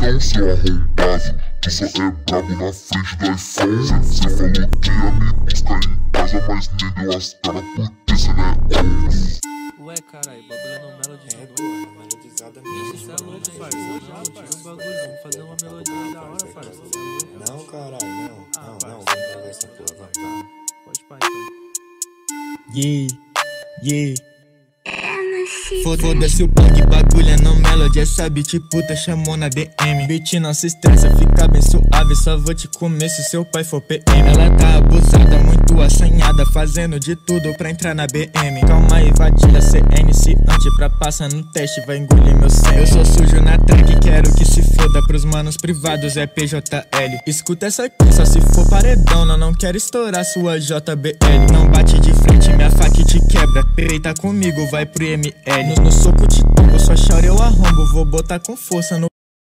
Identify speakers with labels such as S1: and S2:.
S1: Então, seu arrombado, tu só é brabo na frente do iPhone. Cê falou que ia me buscar em casa, mas nem deu as caras porque cê não é homem.
S2: Ué, caralho, bagulho não melodizado.
S3: Porra, melodizada mesmo.
S2: Cê é louco, parça. Não, tira um bagulho, vamos fazer uma melodia da hora, parça.
S3: Não, caralho, não, vamos pegar essa porra, vai.
S2: Pode pá, então.
S4: Yeah. Foda-se o plug, bagulho não melody. Essa beat puta chamou na DM. Beat não se estressa, fica bem suave. Só vou te comer se seu pai for PM. Ela tá abusada, muito assanhada, fazendo de tudo pra entrar na BM. Calma aí, vadia, cê é iniciante. Pra passar no teste, vai engolir meu sangue. Eu sou sujo na track, quero que se foda. Pros manos privados é PJL. Escuta essa aqui, só se for paredão. Não quero estourar sua JBL. Não bate de frente, minha faca te quebra. Peita comigo, vai pro ML. No soco te tumbo, só chora eu arrombo. Vou botar com força no